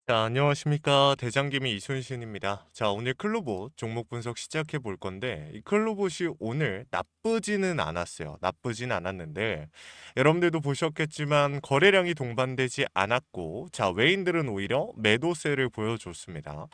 자, 안녕하십니까. 대장김이 이순신입니다. 자, 오늘 클로봇 종목 분석 시작해 볼 건데, 이 클로봇이 오늘 나쁘지는 않았어요. 나쁘진 않았는데, 여러분들도 보셨겠지만, 거래량이 동반되지 않았고, 자, 외인들은 오히려 매도세를 보여줬습니다.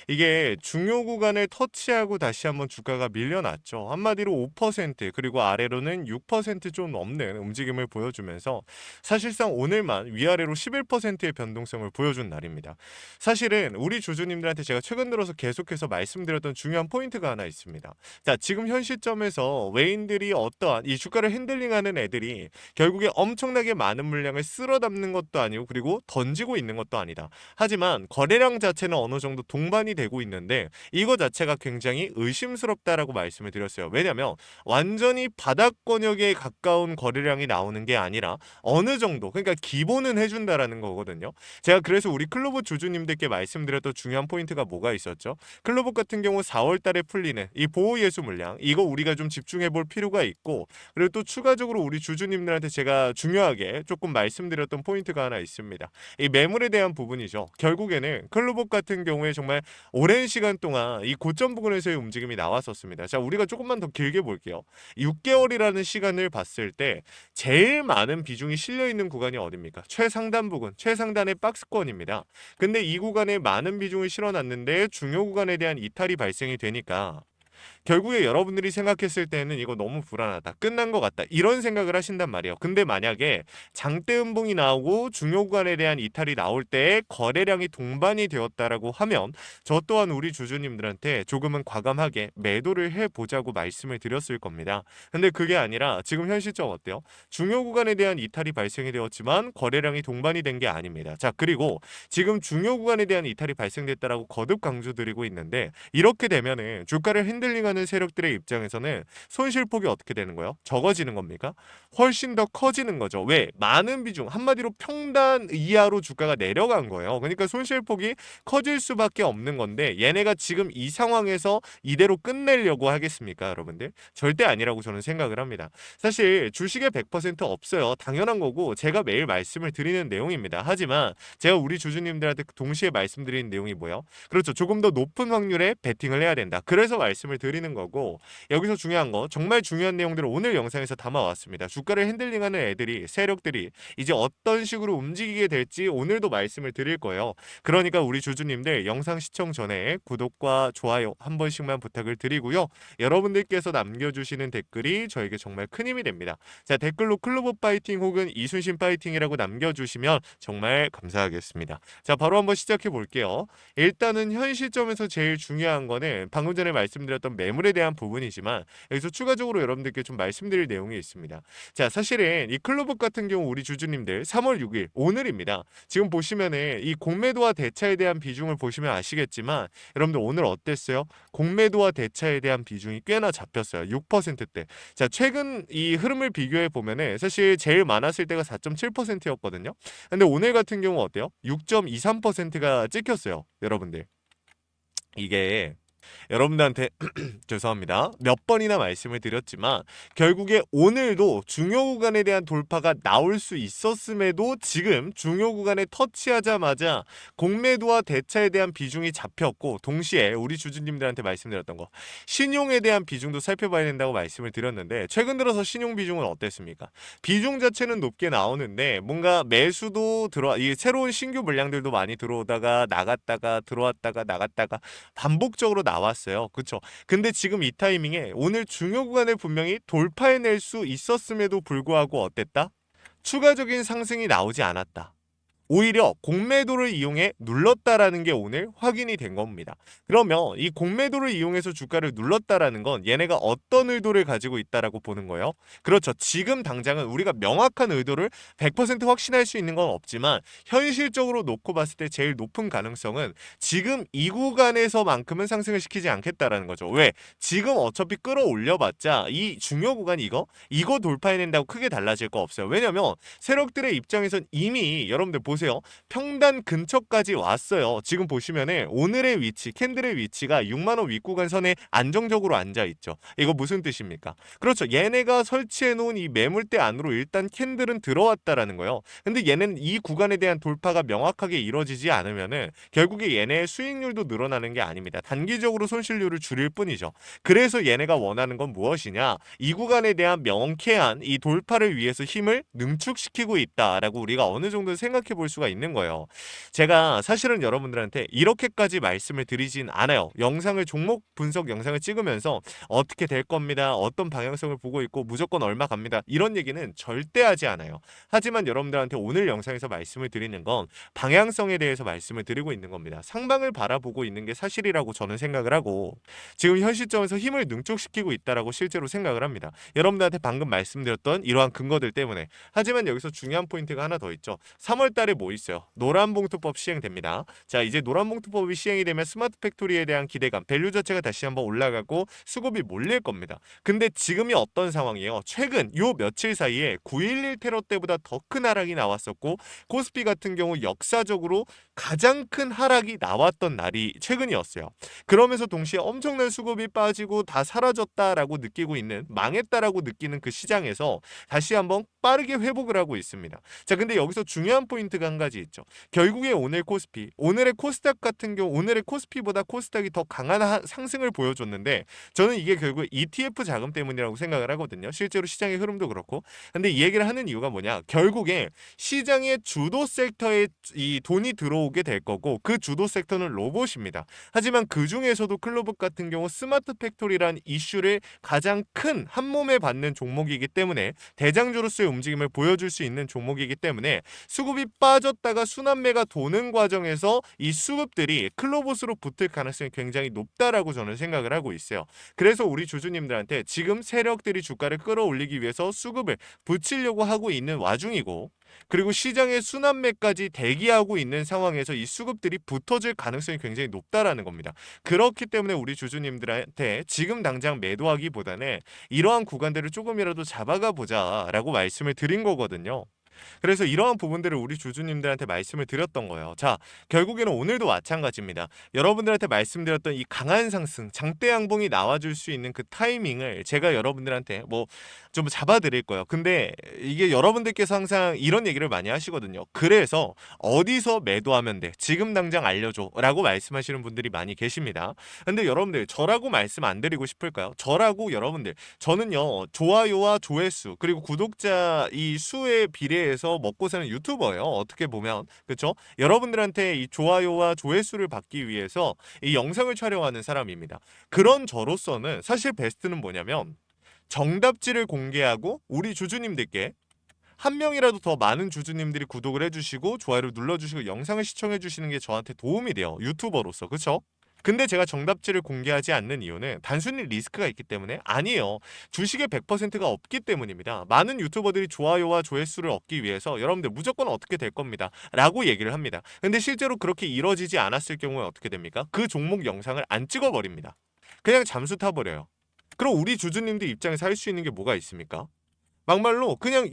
이게 중요 구간을 터치하고 다시 한번 주가가 밀려났죠. 한마디로 5%, 그리고 아래로는 6%좀 넘는 움직임을 보여주면서, 사실상 오늘만 위아래로 11%의 변동성을 보여준 날입니다. 사실은 우리 주주님들한테 제가 최근 들어서 계속해서 말씀드렸던 중요한 포인트가 하나 있습니다. 자, 지금 현 시점에서 외인들이 어떠한 이 주가를 핸들링하는 애들이 결국에 엄청나게 많은 물량을 쓸어 담는 것도 아니고 그리고 던지고 있는 것도 아니다. 하지만 거래량 자체는 어느 정도 동반이 되고 있는데 이거 자체가 굉장히 의심스럽다라고 말씀을 드렸어요. 왜냐하면 완전히 바닥 권역에 가까운 거래량이 나오는 게 아니라 어느 정도 그러니까 기본은 해준다라는 거거든요. 제가 그래서 우리 클로버 주주님들께 말씀드렸던 중요한 포인트가 뭐가 있었죠? 클로버 같은 경우 4월 달에 풀리는 이 보호 예수 물량 이거 우리가 좀 집중해 볼 필요가 있고 그리고 또 추가적으로 우리 주주님들한테 제가 중요하게 조금 말씀드렸던 포인트가 하나 있습니다. 이 매물에 대한 부분이죠. 결국에는 클로버 같은 경우에 정말 오랜 시간 동안 이 고점 부근에서의 움직임이 나왔었습니다. 자, 우리가 조금만 더 길게 볼게요. 6개월이라는 시간을 봤을 때 제일 많은 비중이 실려 있는 구간이 어딥니까? 최상단 부근, 최상단의 박스권입니다. 근데 이 구간에 많은 비중을 실어놨는데 중요 구간에 대한 이탈이 발생이 되니까 결국에 여러분들이 생각했을 때는 이거 너무 불안하다. 끝난 것 같다. 이런 생각을 하신단 말이에요. 근데 만약에 장대 음봉이 나오고 중요 구간에 대한 이탈이 나올 때 거래량이 동반이 되었다라고 하면 저 또한 우리 주주님들한테 조금은 과감하게 매도를 해보자고 말씀을 드렸을 겁니다. 근데 그게 아니라 지금 현 시점 어때요? 중요 구간에 대한 이탈이 발생이 되었지만 거래량이 동반이 된 게 아닙니다. 자, 그리고 지금 중요 구간에 대한 이탈이 발생됐다라고 거듭 강조드리고 있는데 이렇게 되면은 주가를 핸들링하는 세력들의 입장에서는 손실폭이 어떻게 되는 거예요? 적어지는 겁니까? 훨씬 더 커지는 거죠. 왜? 많은 비중, 한마디로 평단 이하로 주가가 내려간 거예요. 그러니까 손실폭이 커질 수밖에 없는 건데 얘네가 지금 이 상황에서 이대로 끝내려고 하겠습니까, 여러분들? 절대 아니라고 저는 생각을 합니다. 사실 주식에 100% 없어요. 당연한 거고 제가 매일 말씀을 드리는 내용입니다. 하지만 제가 우리 주주님들한테 동시에 말씀드리는 내용이 뭐예요? 그렇죠. 조금 더 높은 확률에 베팅을 해야 된다. 그래서 말씀을 드리는 거고 여기서 중요한 거 정말 중요한 내용들을 오늘 영상에서 담아왔습니다. 주가를 핸들링하는 애들이 세력들이 이제 어떤 식으로 움직이게 될지 오늘도 말씀을 드릴 거예요. 그러니까 우리 주주님들 영상 시청 전에 구독과 좋아요 한 번씩만 부탁을 드리고요. 여러분들께서 남겨주시는 댓글이 저에게 정말 큰 힘이 됩니다. 자, 댓글로 클로버 파이팅 혹은 이순신 파이팅이라고 남겨주시면 정말 감사하겠습니다. 자, 바로 한번 시작해 볼게요. 일단은 현 시점에서 제일 중요한 거는 방금 전에 말씀드렸던 매물에 대한 부분이지만 여기서 추가적으로 여러분들께 좀 말씀드릴 내용이 있습니다. 자, 사실은 이 클로버 같은 경우 우리 주주님들 3월 6일 오늘입니다. 지금 보시면은 이 공매도와 대차에 대한 비중을 보시면 아시겠지만 여러분들 오늘 어땠어요? 공매도와 대차에 대한 비중이 꽤나 잡혔어요. 6%대. 자, 최근 이 흐름을 비교해 보면은 사실 제일 많았을 때가 4.7%였거든요. 근데 오늘 같은 경우 어때요? 6.23%가 찍혔어요. 여러분들. 이게 여러분들한테 죄송합니다. 몇 번이나 말씀을 드렸지만 결국에 오늘도 중요 구간에 대한 돌파가 나올 수 있었음에도 지금 중요 구간에 터치하자마자 공매도와 대차에 대한 비중이 잡혔고 동시에 우리 주주님들한테 말씀드렸던 거 신용에 대한 비중도 살펴봐야 된다고 말씀을 드렸는데 최근 들어서 신용 비중은 어땠습니까? 비중 자체는 높게 나오는데 뭔가 매수도 이 새로운 신규 물량들도 많이 들어오다가 나갔다가 들어왔다가 나갔다가 반복적으로 나왔어요. 그쵸? 근데 지금 이 타이밍에 오늘 중요 구간을 분명히 돌파해낼 수 있었음에도 불구하고 어땠다? 추가적인 상승이 나오지 않았다. 오히려 공매도를 이용해 눌렀다라는 게 오늘 확인이 된 겁니다. 그러면 이 공매도를 이용해서 주가를 눌렀다라는 건 얘네가 어떤 의도를 가지고 있다라고 보는 거예요? 그렇죠. 지금 당장은 우리가 명확한 의도를 100% 확신할 수 있는 건 없지만 현실적으로 놓고 봤을 때 제일 높은 가능성은 지금 이 구간에서만큼은 상승을 시키지 않겠다라는 거죠. 왜? 지금 어차피 끌어올려봤자 이 중요 구간 이거 돌파해낸다고 크게 달라질 거 없어요. 왜냐면 세력들의 입장에선 이미 여러분들 보세요. 보세요. 평단 근처까지 왔어요. 지금 보시면은 오늘의 위치, 캔들의 위치가 6만 원 윗구간선에 안정적으로 앉아 있죠. 이거 무슨 뜻입니까? 그렇죠. 얘네가 설치해 놓은 이 매물대 안으로 일단 캔들은 들어왔다라는 거예요. 근데 얘는 이 구간에 대한 돌파가 명확하게 이루어지지 않으면은 결국에 얘네의 수익률도 늘어나는 게 아닙니다. 단기적으로 손실률을 줄일 뿐이죠. 그래서 얘네가 원하는 건 무엇이냐? 이 구간에 대한 명쾌한 이 돌파를 위해서 힘을 능축시키고 있다라고 우리가 어느 정도 생각해 볼 수가 있는 거예요. 제가 사실은 여러분들한테 이렇게까지 말씀을 드리진 않아요. 영상을 종목 분석 영상을 찍으면서 어떻게 될 겁니다. 어떤 방향성을 보고 있고 무조건 얼마 갑니다. 이런 얘기는 절대 하지 않아요. 하지만 여러분들한테 오늘 영상에서 말씀을 드리는 건 방향성에 대해서 말씀을 드리고 있는 겁니다. 상방을 바라보고 있는 게 사실이라고 저는 생각을 하고 지금 현 시점에서 힘을 능축시키고 있다라고 실제로 생각을 합니다. 여러분들한테 방금 말씀드렸던 이러한 근거들 때문에. 하지만 여기서 중요한 포인트가 하나 더 있죠. 3월 달에 뭐 있어요? 노란봉투법 시행됩니다. 자, 이제 노란봉투법이 시행이 되면 스마트 팩토리에 대한 기대감, 밸류 자체가 다시 한번 올라가고 수급이 몰릴 겁니다. 근데 지금이 어떤 상황이에요? 최근 요 며칠 사이에 9.11 테러 때보다 더 큰 하락이 나왔었고 코스피 같은 경우 역사적으로 가장 큰 하락이 나왔던 날이 최근이었어요. 그러면서 동시에 엄청난 수급이 빠지고 다 사라졌다라고 느끼고 있는, 망했다라고 느끼는 그 시장에서 다시 한번 빠르게 회복을 하고 있습니다. 자, 근데 여기서 중요한 포인트가 한 가지 있죠. 결국에 오늘 코스피, 오늘의 코스닥 같은 경우 오늘의 코스피보다 코스닥이 더 강한 상승을 보여줬는데 저는 이게 결국 ETF 자금 때문이라고 생각을 하거든요. 실제로 시장의 흐름도 그렇고. 근데 이 얘기를 하는 이유가 뭐냐? 결국에 시장의 주도 섹터에 이 돈이 들어오게 될 거고 그 주도 섹터는 로봇입니다. 하지만 그 중에서도 클로북 같은 경우 스마트 팩토리란 이슈를 가장 큰 한몸에 받는 종목이기 때문에 대장주로서의 움직임을 보여줄 수 있는 종목이기 때문에 수급이 빠졌다가 순환매가 도는 과정에서 이 수급들이 클로봇으로 붙을 가능성이 굉장히 높다라고 저는 생각을 하고 있어요. 그래서 우리 주주님들한테 지금 세력들이 주가를 끌어올리기 위해서 수급을 붙이려고 하고 있는 와중이고 그리고 시장의 순환매까지 대기하고 있는 상황에서 이 수급들이 붙어질 가능성이 굉장히 높다라는 겁니다. 그렇기 때문에 우리 주주님들한테 지금 당장 매도하기보다는 이러한 구간들을 조금이라도 잡아가 보자라고 말씀을 드린 거거든요. 그래서 이러한 부분들을 우리 주주님들한테 말씀을 드렸던 거예요. 자, 결국에는 오늘도 마찬가지입니다. 여러분들한테 말씀드렸던 이 강한 상승, 장대 양봉이 나와줄 수 있는 그 타이밍을 제가 여러분들한테 뭐 좀 잡아드릴 거예요. 근데 이게 여러분들께서 항상 이런 얘기를 많이 하시거든요. 그래서 어디서 매도하면 돼? 지금 당장 알려줘. 라고 말씀하시는 분들이 많이 계십니다. 근데 여러분들 저라고 말씀 안 드리고 싶을까요? 저라고 여러분들 저는요 좋아요와 조회수 그리고 구독자 이 수에 비례해서 먹고 사는 유튜버예요. 어떻게 보면 그렇죠? 여러분들한테 이 좋아요와 조회수를 받기 위해서 이 영상을 촬영하는 사람입니다. 그런 저로서는 사실 베스트는 뭐냐면 정답지를 공개하고 우리 주주님들께 한 명이라도 더 많은 주주님들이 구독을 해주시고 좋아요를 눌러주시고 영상을 시청해주시는 게 저한테 도움이 돼요. 유튜버로서 그렇죠? 근데 제가 정답지를 공개하지 않는 이유는 단순히 리스크가 있기 때문에 아니에요. 주식의 100%가 없기 때문입니다. 많은 유튜버들이 좋아요와 조회수를 얻기 위해서 여러분들 무조건 어떻게 될 겁니다. 라고 얘기를 합니다. 근데 실제로 그렇게 이루어지지 않았을 경우에 어떻게 됩니까? 그 종목 영상을 안 찍어버립니다. 그냥 잠수 타버려요. 그럼 우리 주주님들 입장에서 할 수 있는 게 뭐가 있습니까? 막말로 그냥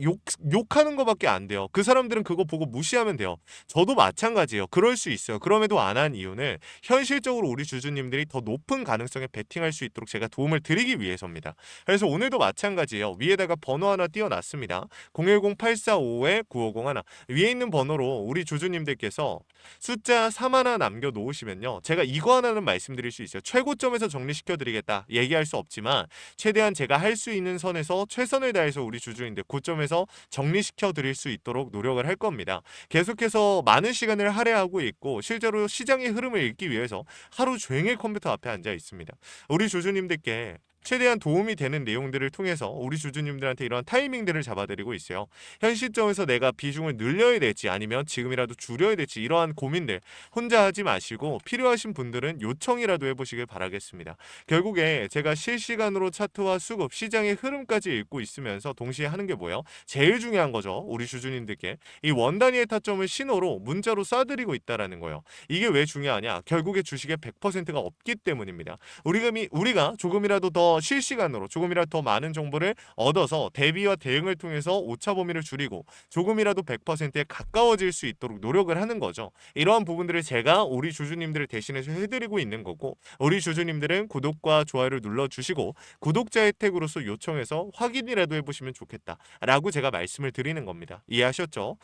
욕하는 거밖에 안 돼요. 그 사람들은 그거 보고 무시하면 돼요. 저도 마찬가지예요. 그럴 수 있어요. 그럼에도 안 한 이유는 현실적으로 우리 주주님들이 더 높은 가능성에 베팅할 수 있도록 제가 도움을 드리기 위해서입니다. 그래서 오늘도 마찬가지예요. 위에다가 번호 하나 띄워놨습니다. 010-8455-9501 위에 있는 번호로 우리 주주님들께서 숫자 3 하나 남겨놓으시면요. 제가 이거 하나는 말씀드릴 수 있어요. 최고점에서 정리시켜드리겠다. 얘기할 수 없지만 최대한 제가 할 수 있는 선에서 최선을 다해서 우리 주주인데 고점에서 정리시켜 드릴 수 있도록 노력을 할 겁니다. 계속해서 많은 시간을 할애하고 있고 실제로 시장의 흐름을 읽기 위해서 하루 종일 컴퓨터 앞에 앉아 있습니다. 우리 주주님들께 최대한 도움이 되는 내용들을 통해서 우리 주주님들한테 이런 타이밍들을 잡아드리고 있어요. 현 시점에서 내가 비중을 늘려야 될지 아니면 지금이라도 줄여야 될지 이러한 고민들 혼자 하지 마시고 필요하신 분들은 요청이라도 해보시길 바라겠습니다. 결국에 제가 실시간으로 차트와 수급, 시장의 흐름까지 읽고 있으면서 동시에 하는 게 뭐예요? 제일 중요한 거죠. 우리 주주님들께 이 원단위의 타점을 신호로 문자로 쏴드리고 있다는 거예요. 이게 왜 중요하냐? 결국에 주식의 100%가 없기 때문입니다. 우리가 조금이라도 더 더 실시간으로 조금이라도 더 많은 정보를 얻어서 대비와 대응을 통해서 오차 범위를 줄이고 조금이라도 100%에 가까워질 수 있도록 노력을 하는 거죠. 이러한 부분들을 제가 우리 주주님들을 대신해서 해드리고 있는 거고, 우리 주주님들은 구독과 좋아요를 눌러주시고 구독자 혜택으로서 요청해서 확인이라도 해보시면 좋겠다라고 제가 말씀을 드리는 겁니다. 이해하셨죠?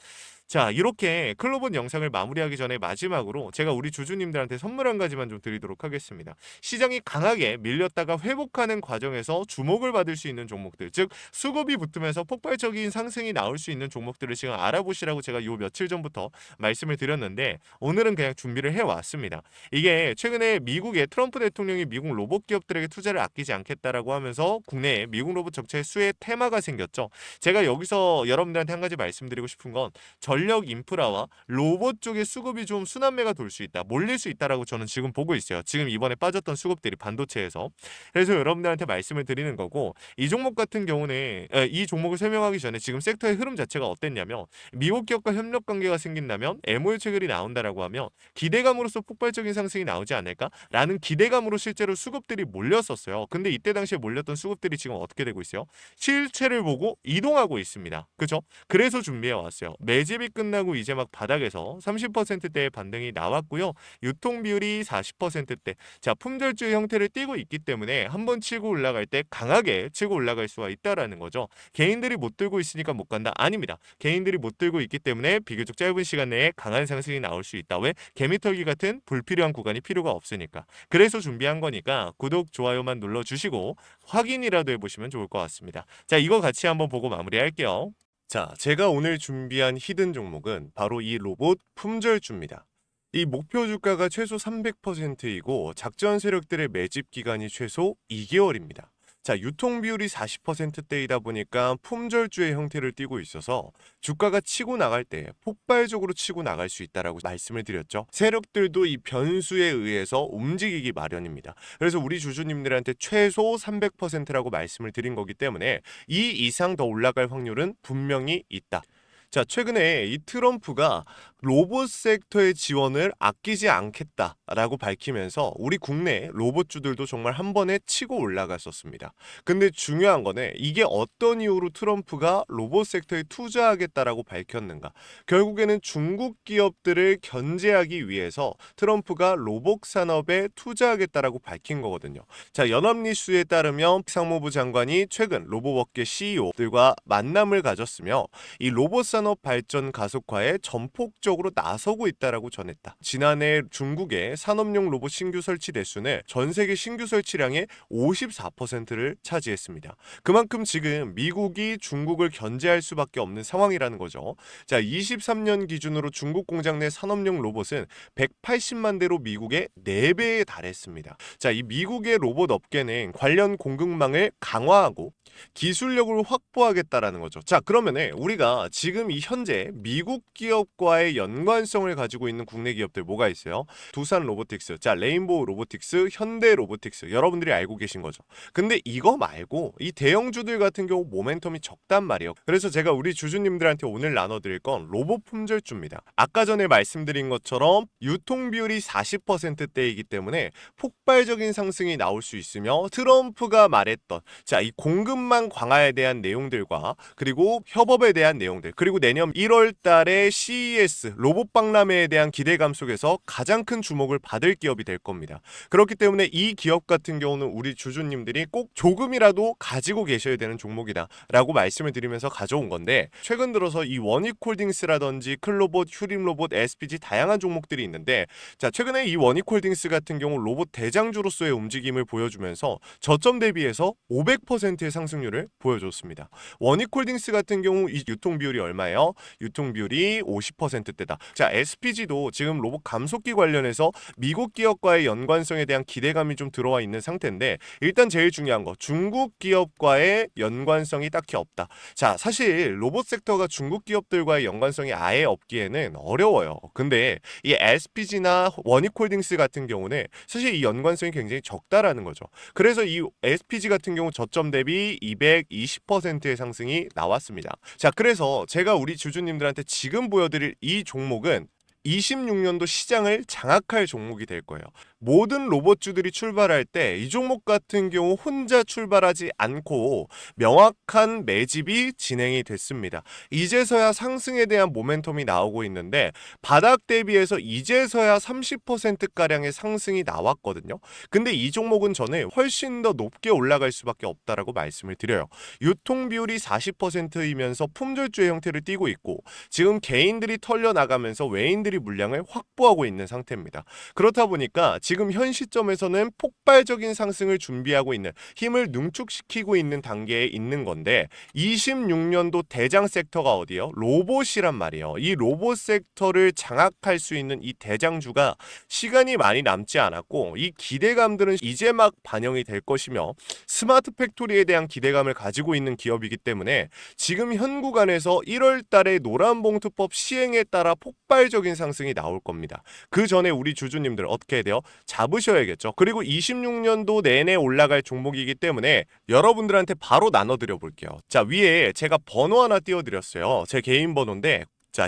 자, 이렇게 클로봇 영상을 마무리하기 전에 마지막으로 제가 우리 주주님들한테 선물 한 가지만 좀 드리도록 하겠습니다. 시장이 강하게 밀렸다가 회복하는 과정에서 주목을 받을 수 있는 종목들, 즉 수급이 붙으면서 폭발적인 상승이 나올 수 있는 종목들을 지금 알아보시라고 제가 요 며칠 전부터 말씀을 드렸는데, 오늘은 그냥 준비를 해왔습니다. 이게 최근에 미국의 트럼프 대통령이 미국 로봇 기업들에게 투자를 아끼지 않겠다라고 하면서 국내에 미국 로봇 적자의 수혜 테마가 생겼죠. 제가 여기서 여러분들한테 한 가지 말씀드리고 싶은 건, 전력 인프라와 로봇 쪽의 수급이 좀 순환매가 돌 수 있다, 몰릴 수 있다라고 저는 지금 보고 있어요. 지금 이번에 빠졌던 수급들이 반도체에서. 그래서 여러분들한테 말씀을 드리는 거고, 이 종목 같은 경우는 이 종목을 설명하기 전에 지금 섹터의 흐름 자체가 어땠냐면, 미국 기업과 협력 관계가 생긴다면 MOU 체결이 나온다라고 하면 기대감으로서 폭발적인 상승이 나오지 않을까라는 기대감으로 실제로 수급들이 몰렸었어요. 근데 이때 당시에 몰렸던 수급들이 지금 어떻게 되고 있어요? 실체를 보고 이동하고 있습니다. 그죠? 그래서 준비해 왔어요. 매집이 끝나고 이제 막 바닥에서 30%대의 반등이 나왔고요. 유통 비율이 40%대. 자, 품절주의 형태를 띠고 있기 때문에 한번 치고 올라갈 때 강하게 치고 올라갈 수가 있다라는 거죠. 개인들이 못 들고 있으니까 못 간다? 아닙니다. 개인들이 못 들고 있기 때문에 비교적 짧은 시간 내에 강한 상승이 나올 수 있다. 왜? 개미털기 같은 불필요한 구간이 필요가 없으니까. 그래서 준비한 거니까 구독, 좋아요만 눌러주시고 확인이라도 해보시면 좋을 것 같습니다. 자, 이거 같이 한번 보고 마무리할게요. 자, 제가 오늘 준비한 히든 종목은 바로 이 로봇 품절주입니다. 이 목표 주가가 최소 300%이고 작전 세력들의 매집 기간이 최소 2개월입니다. 자, 유통 비율이 40%대이다 보니까 품절주의 형태를 띠고 있어서 주가가 치고 나갈 때 폭발적으로 치고 나갈 수 있다라고 말씀을 드렸죠. 세력들도 이 변수에 의해서 움직이기 마련입니다. 그래서 우리 주주님들한테 최소 300%라고 말씀을 드린 거기 때문에 이 이상 더 올라갈 확률은 분명히 있다. 자, 최근에 이 트럼프가 로봇 섹터의 지원을 아끼지 않겠다라고 밝히면서 우리 국내 로봇주들도 정말 한 번에 치고 올라갔었습니다. 근데 중요한 거는 이게 어떤 이유로 트럼프가 로봇 섹터에 투자하겠다라고 밝혔는가? 결국에는 중국 기업들을 견제하기 위해서 트럼프가 로봇 산업에 투자하겠다라고 밝힌 거거든요. 자, 연합뉴스에 따르면 상무부 장관이 최근 로봇업계 CEO들과 만남을 가졌으며 이 로봇 산업 발전 가속화에 전폭적으로 나서고 있다라고 전했다. 지난해 중국의 산업용 로봇 신규 설치 대수는 전 세계 신규 설치량의 54%를 차지했습니다. 그만큼 지금 미국이 중국을 견제할 수밖에 없는 상황이라는 거죠. 자, 23년 기준으로 중국 공장 내 산업용 로봇은 180만 대로 미국의 4배에 달했습니다. 자, 이 미국의 로봇 업계는 관련 공급망을 강화하고 기술력을 확보하겠다라는 거죠. 자, 그러면은 우리가 지금 이 현재 미국 기업과의 연관성을 가지고 있는 국내 기업들 뭐가 있어요? 두산 로보틱스, 자, 레인보우 로보틱스, 현대 로보틱스, 여러분들이 알고 계신 거죠. 근데 이거 말고 이 대형주들 같은 경우 모멘텀이 적단 말이에요. 그래서 제가 우리 주주님들한테 오늘 나눠드릴 건 로봇 품절주입니다. 아까 전에 말씀드린 것처럼 유통 비율이 40%대이기 때문에 폭발적인 상승이 나올 수 있으며, 트럼프가 말했던 자, 이 공급망 강화에 대한 내용들과 그리고 협업에 대한 내용들, 그리고 내년 1월 달에 CES 로봇 박람회에 대한 기대감 속에서 가장 큰 주목을 받을 기업이 될 겁니다. 그렇기 때문에 이 기업 같은 경우는 우리 주주님들이 꼭 조금이라도 가지고 계셔야 되는 종목이다 라고 말씀을 드리면서 가져온 건데, 최근 들어서 이 원익홀딩스라든지 클로봇, 휴림로봇, SPG 다양한 종목들이 있는데, 자, 최근에 이 원익홀딩스 같은 경우 로봇 대장주로서의 움직임을 보여주면서 저점 대비해서 500%의 상승률을 보여줬습니다. 원익홀딩스 같은 경우 이 유통 비율이 얼마예요? 유통 비율이 50%대다. 자, SPG도 지금 로봇 감속기 관련해서 미국 기업과의 연관성에 대한 기대감이 좀 들어와 있는 상태인데, 일단 제일 중요한 거, 중국 기업과의 연관성이 딱히 없다. 자, 사실 로봇 섹터가 중국 기업들과의 연관성이 아예 없기에는 어려워요. 근데 이 SPG나 원익홀딩스 같은 경우는 사실 이 연관성이 굉장히 적다라는 거죠. 그래서 이 SPG 같은 경우 저점 대비 220%의 상승이 나왔습니다. 자, 그래서 제가 우리 주주님들한테 지금 보여드릴 이 종목은 26년도 시장을 장악할 종목이 될 거예요. 모든 로봇주들이 출발할 때 이 종목 같은 경우 혼자 출발하지 않고 명확한 매집이 진행이 됐습니다. 이제서야 상승에 대한 모멘텀이 나오고 있는데 바닥 대비해서 이제서야 30%가량의 상승이 나왔거든요. 근데 이 종목은 저는 훨씬 더 높게 올라갈 수밖에 없다라고 말씀을 드려요. 유통 비율이 40%이면서 품절주의 형태를 띠고 있고 지금 개인들이 털려 나가면서 외인들이 물량을 확보하고 있는 상태입니다. 그렇다 보니까 지금 현 시점에서는 폭발적인 상승을 준비하고 있는, 힘을 능축시키고 있는 단계에 있는 건데 26년도 대장 섹터가 어디요? 로봇이란 말이에요. 이 로봇 섹터를 장악할 수 있는 이 대장주가 시간이 많이 남지 않았고 이 기대감들은 이제 막 반영이 될 것이며 스마트 팩토리에 대한 기대감을 가지고 있는 기업이기 때문에 지금 현 구간에서 1월 달에 노란봉투법 시행에 따라 폭발적인 상승이 나올 겁니다. 그 전에 우리 주주님들 어떻게 해야 돼요? 잡으셔야겠죠. 그리고 26년도 내내 올라갈 종목이기 때문에 여러분들한테 바로 나눠드려 볼게요. 자, 위에 제가 번호 하나 띄워드렸어요. 제 개인 번호인데, 자,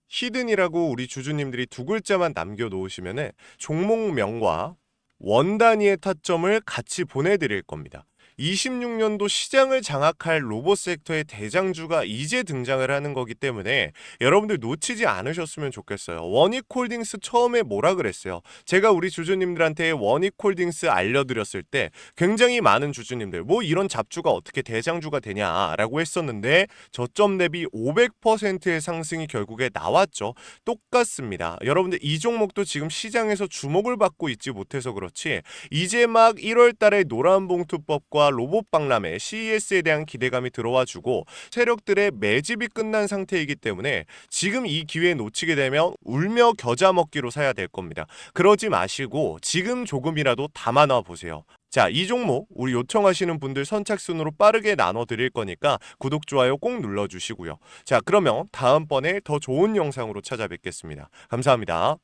히든이라고 우리 주주님들이 두 글자만 남겨놓으시면은 종목명과 원 단위의 타점을 같이 보내드릴 겁니다. 26년도 시장을 장악할 로봇 섹터의 대장주가 이제 등장을 하는 거기 때문에 여러분들 놓치지 않으셨으면 좋겠어요. 원익홀딩스 처음에 뭐라 그랬어요? 제가 우리 주주님들한테 원익홀딩스 알려드렸을 때 굉장히 많은 주주님들 뭐 이런 잡주가 어떻게 대장주가 되냐라고 했었는데 저점 대비 500%의 상승이 결국에 나왔죠. 똑같습니다. 여러분들 이 종목도 지금 시장에서 주목을 받고 있지 못해서 그렇지 이제 막 1월 달에 노란봉투법과 로봇 박람회 CES에 대한 기대감이 들어와주고 세력들의 매집이 끝난 상태이기 때문에 지금 이 기회 놓치게 되면 울며 겨자 먹기로 사야 될 겁니다. 그러지 마시고 지금 조금이라도 담아놔 보세요. 자, 이 종목 우리 요청하시는 분들 선착순으로 빠르게 나눠드릴 거니까 구독, 좋아요 꼭 눌러주시고요. 자, 그러면 다음번에 더 좋은 영상으로 찾아뵙겠습니다. 감사합니다.